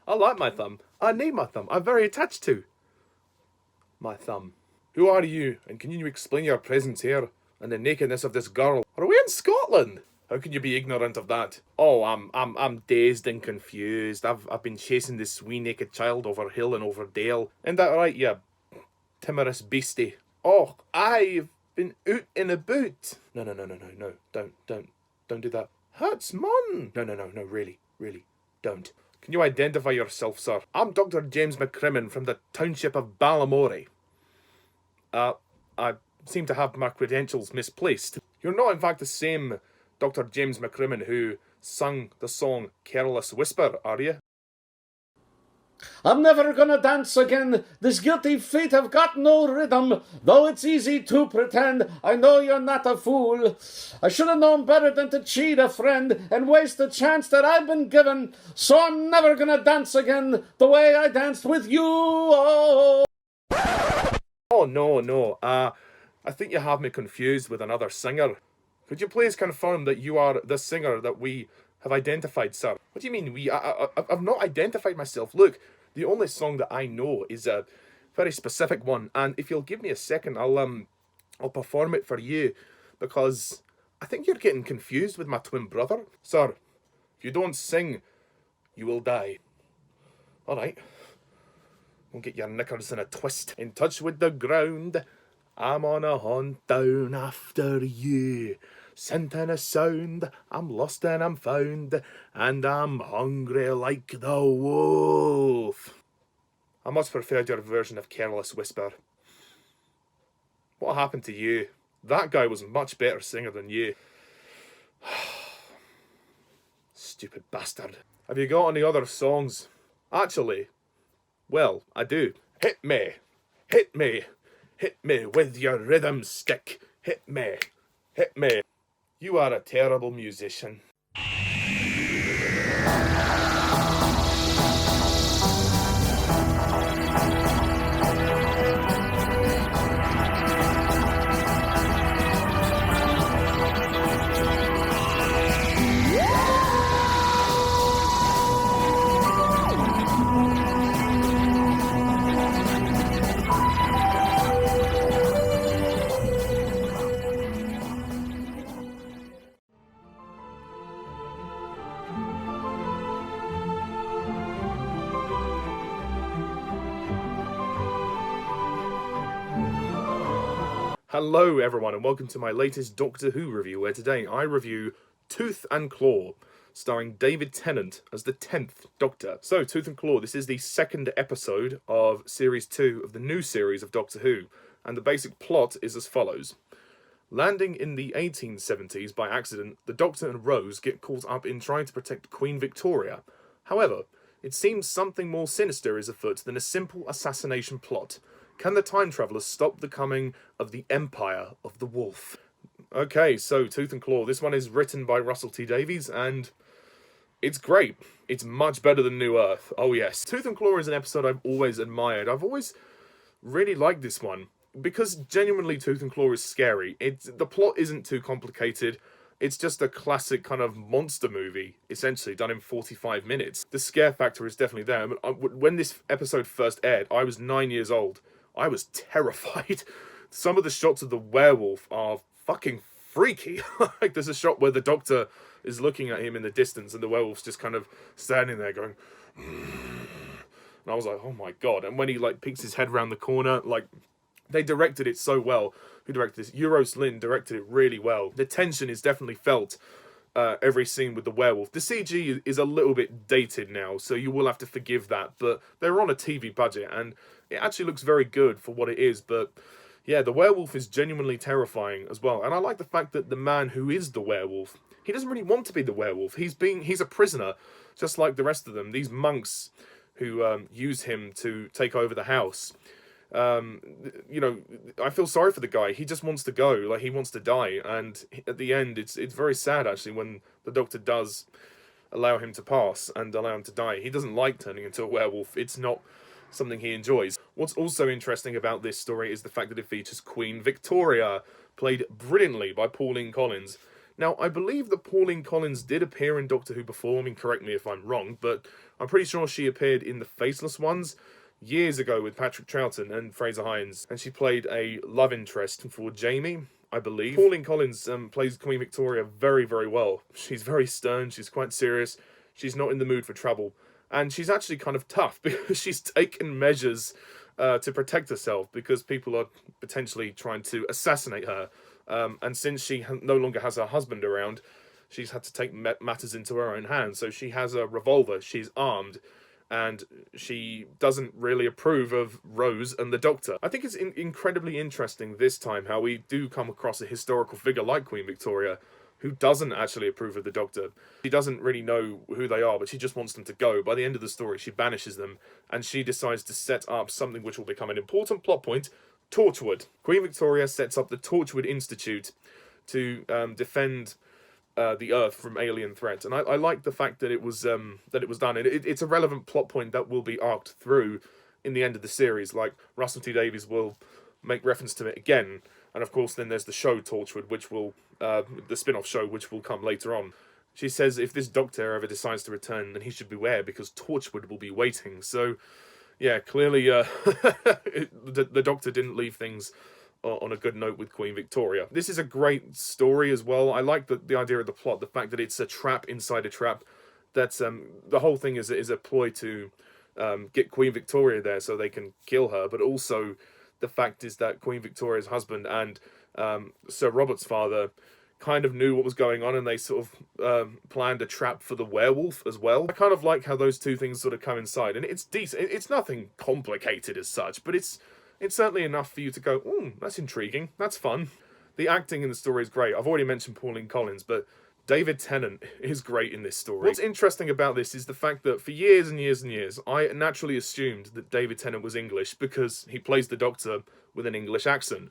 I like my thumb. I need my thumb. I'm very attached to my thumb. Who are you, and can you explain your presence here and the nakedness of this girl? Are we in Scotland? How can you be ignorant of that? Oh, I'm dazed and confused. I've been chasing this wee naked child over hill and over dale. Ain't that right, you timorous beastie? Oh, I've been out in a boot. No, don't do that. Hurts, man. No, really, don't. Can you identify yourself, sir? I'm Dr. James McCrimmon from the township of Ballamore. I seem to have my credentials misplaced. You're not, in fact, the same Dr. James McCrimmon who sung the song Careless Whisper, are you? I'm never gonna dance again. This guilty feet have got no rhythm. Though it's easy to pretend, I know you're not a fool. I should have known better than to cheat a friend and waste the chance that I've been given. So I'm never gonna dance again the way I danced with you. Oh no. I think you have me confused with another singer. Could you please confirm that you are the singer that we have identified, sir? What do you mean we? I've not identified myself. Look, the only song that I know is a very specific one, and if you'll give me a second, I'll perform it for you, because I think you're getting confused with my twin brother. Sir, if you don't sing, you will die. All right. Won't get your knickers in a twist. In touch with the ground, I'm on a hunt down after you. Scenting a sound, I'm lost and I'm found, and I'm hungry like the wolf. I much preferred your version of Careless Whisper. What happened to you? That guy was a much better singer than you. Stupid bastard. Have you got any other songs? Actually, well, I do. Hit me. Hit me. Hit me with your rhythm stick. Hit me. Hit me. You are a terrible musician. Hello everyone and welcome to my latest Doctor Who review, where today I review Tooth and Claw, starring David Tennant as the 10th Doctor. So, Tooth and Claw, this is the second episode of Series 2 of the new series of Doctor Who, and the basic plot is as follows. Landing in the 1870s by accident, the Doctor and Rose get caught up in trying to protect Queen Victoria. However, it seems something more sinister is afoot than a simple assassination plot. Can the time travellers stop the coming of the Empire of the Wolf? Okay, so Tooth and Claw. This one is written by Russell T Davies, and it's great. It's much better than New Earth. Oh yes. Tooth and Claw is an episode I've always admired. I've always really liked this one, because genuinely Tooth and Claw is scary. The plot isn't too complicated. It's just a classic kind of monster movie, essentially, done in 45 minutes. The scare factor is definitely there. When this episode first aired, I was 9 years old. I was terrified. Some of the shots of the werewolf are fucking freaky. Like, there's a shot where the Doctor is looking at him in the distance and the werewolf's just kind of standing there going... And I was like, oh my god. And when he, like, peeks his head around the corner, like... They directed it so well. Who directed this? Euros Lynn directed it really well. The tension is definitely felt every scene with the werewolf. The CG is a little bit dated now, so you will have to forgive that. But they're on a TV budget, and it actually looks very good for what it is. But yeah, the werewolf is genuinely terrifying as well. And I like the fact that the man who is the werewolf, he doesn't really want to be the werewolf. He's a prisoner, just like the rest of them. These monks who use him to take over the house. You know, I feel sorry for the guy. He just wants to go, like he wants to die, and at the end it's very sad actually when the Doctor does allow him to pass and allow him to die. He doesn't like turning into a werewolf. It's not something he enjoys. What's also interesting about this story is the fact that it features Queen Victoria, played brilliantly by Pauline Collins. Now, I believe that Pauline Collins did appear in Doctor Who before. I mean, correct me if I'm wrong, but I'm pretty sure she appeared in The Faceless Ones years ago with Patrick Troughton and Fraser Hines, and she played a love interest for Jamie, I believe. Pauline Collins plays Queen Victoria very, very well. She's very stern, she's quite serious, she's not in the mood for trouble, and she's actually kind of tough because she's taken measures to protect herself because people are potentially trying to assassinate her. And since she no longer has her husband around, she's had to take matters into her own hands. So she has a revolver, she's armed, and she doesn't really approve of Rose and the Doctor. I think it's incredibly interesting this time how we do come across a historical figure like Queen Victoria who doesn't actually approve of the Doctor. She doesn't really know who they are, but she just wants them to go. By the end of the story, she banishes them, and she decides to set up something which will become an important plot point, Torchwood. Queen Victoria sets up the Torchwood Institute to defend the Earth from alien threats, and I like the fact that it was done. And it's a relevant plot point that will be arced through in the end of the series. Like Russell T Davies will make reference to it again, and of course then there's the show Torchwood, which will the spin-off show, which will come later on. She says if this Doctor ever decides to return, then he should beware because Torchwood will be waiting. So yeah, clearly the Doctor didn't leave things on a good note with Queen Victoria. This is a great story as well. I like the idea of the plot, the fact that it's a trap inside a trap. That's the whole thing is a ploy to get Queen Victoria there so they can kill her, but also the fact is that Queen Victoria's husband and Sir Robert's father kind of knew what was going on, and they sort of planned a trap for the werewolf as well. I kind of like how those two things sort of coincide, and it's decent. It's nothing complicated as such, but it's certainly enough for you to go, ooh, that's intriguing, that's fun. The acting in the story is great. I've already mentioned Pauline Collins, but David Tennant is great in this story. What's interesting about this is the fact that for years and years and years, I naturally assumed that David Tennant was English because he plays the Doctor with an English accent.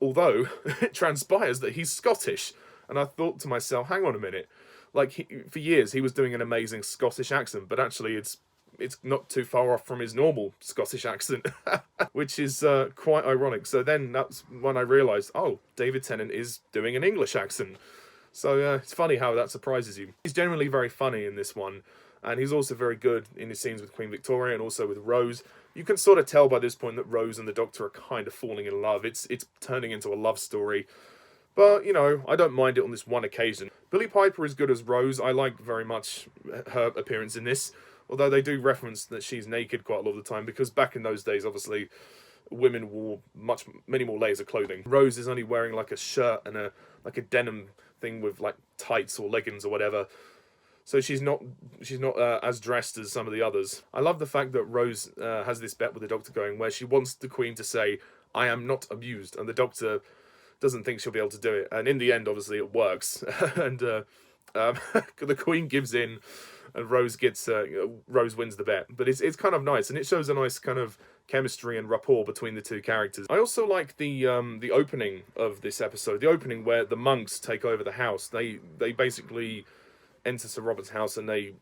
Although, it transpires that he's Scottish. And I thought to myself, hang on a minute. Like, for years, he was doing an amazing Scottish accent, but actually it's not too far off from his normal Scottish accent, which is quite ironic. So then that's when I realised, oh, David Tennant is doing an English accent. So it's funny how that surprises you. He's generally very funny in this one, and he's also very good in his scenes with Queen Victoria and also with Rose. You can sort of tell by this point that Rose and the Doctor are kind of falling in love. It's turning into a love story. But, you know, I don't mind it on this one occasion. Billie Piper is good as Rose. I like very much her appearance in this. Although they do reference that she's naked quite a lot of the time, because back in those days, obviously, women wore many more layers of clothing. Rose is only wearing like a shirt and a denim thing with like tights or leggings or whatever. So she's not as dressed as some of the others. I love the fact that Rose has this bet with the Doctor going where she wants the Queen to say, "I am not amused," and the Doctor doesn't think she'll be able to do it. And in the end, obviously, it works. And the Queen gives in, and Rose wins the bet. But it's kind of nice, and it shows a nice kind of chemistry and rapport between the two characters. I also like the opening of this episode. The opening where the monks take over the house. They basically enter Sir Robert's house and they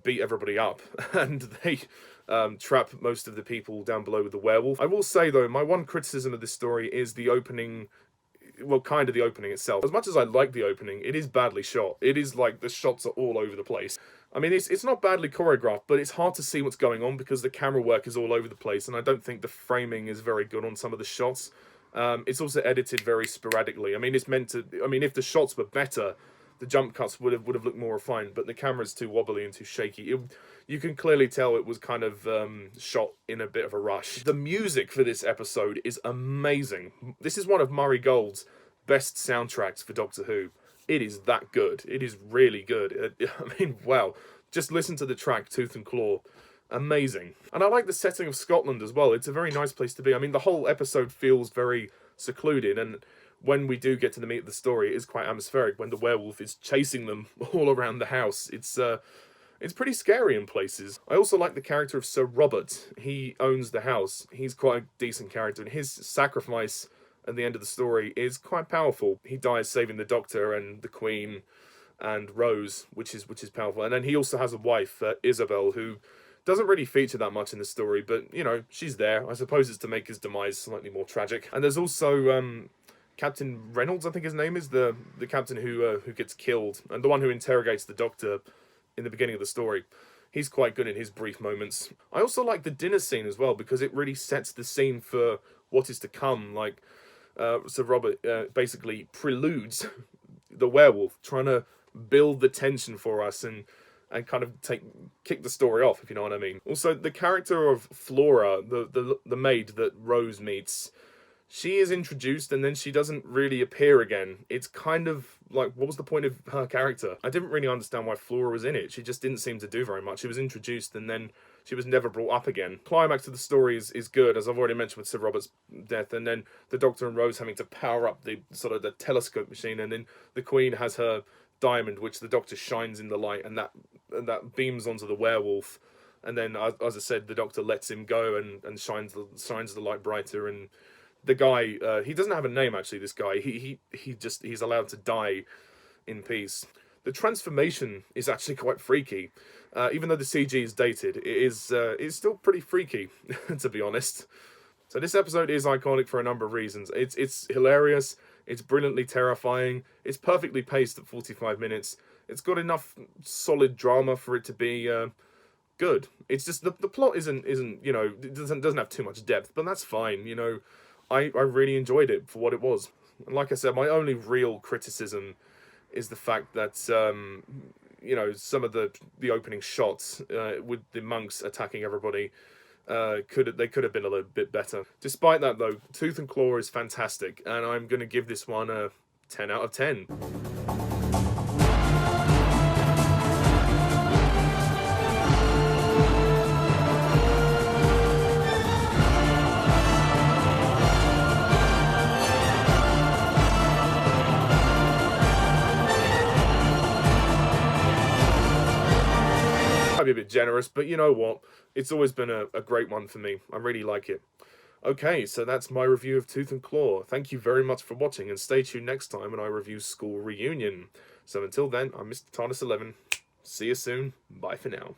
beat everybody up and they trap most of the people down below with the werewolf. I will say though, my one criticism of this story is the opening. Well, kind of the opening itself. As much as I like the opening, it is badly shot. It is like the shots are all over the place. I mean, it's not badly choreographed, but it's hard to see what's going on because the camera work is all over the place, and I don't think the framing is very good on some of the shots. It's also edited very sporadically. I mean, it's meant to. I mean, if the shots were better, the jump cuts would have looked more refined. But the camera's too wobbly and too shaky. You can clearly tell it was kind of shot in a bit of a rush. The music for this episode is amazing. This is one of Murray Gold's best soundtracks for Doctor Who. It is that good. It is really good. I mean, wow. Just listen to the track Tooth and Claw. Amazing. And I like the setting of Scotland as well. It's a very nice place to be. I mean, the whole episode feels very secluded, and when we do get to the meat of the story, it is quite atmospheric when the werewolf is chasing them all around the house. It's pretty scary in places. I also like the character of Sir Robert. He owns the house. He's quite a decent character, and his sacrifice at the end of the story is quite powerful. He dies saving the Doctor and the Queen and Rose, which is powerful. And then he also has a wife, Isabel, who doesn't really feature that much in the story, but, you know, she's there. I suppose it's to make his demise slightly more tragic. And there's also Captain Reynolds, I think his name is, the captain who gets killed, and the one who interrogates the Doctor in the beginning of the story. He's quite good in his brief moments. I also like the dinner scene as well, because it really sets the scene for what is to come. Like, Sir Robert basically preludes the werewolf, trying to build the tension for us and kind of kick the story off, if you know what I mean. Also, the character of Flora, the maid that Rose meets, she is introduced and then she doesn't really appear again. It's kind of like, what was the point of her character? I didn't really understand why Flora was in it. She just didn't seem to do very much. She was introduced and then she was never brought up again. Climax of the story is good, as I've already mentioned with Sir Robert's death, and then the Doctor and Rose having to power up the sort of the telescope machine, and then the Queen has her diamond, which the Doctor shines in the light, and that beams onto the werewolf. And then, as I said, the Doctor lets him go and shines the light brighter. And the guy, he doesn't have a name actually. This guy, he's allowed to die in peace. The transformation is actually quite freaky. Even though the CG is dated, it's still pretty freaky, to be honest. So this episode is iconic for a number of reasons. It's hilarious, it's brilliantly terrifying, it's perfectly paced at 45 minutes, it's got enough solid drama for it to be good. It's just the plot isn't you know, it doesn't have too much depth, but that's fine. You know, I really enjoyed it for what it was. And like I said, my only real criticism is the fact that you know, some of the opening shots with the monks attacking everybody could have been a little bit better. Despite that though, Tooth and Claw is fantastic, and I'm going to give this one a 10 out of 10. Might be a bit generous, but you know what? It's always been a great one for me. I really like it. Okay, so that's my review of Tooth and Claw. Thank you very much for watching, and stay tuned next time when I review School Reunion. So until then, I'm Mr. TARDIS11. See you soon. Bye for now.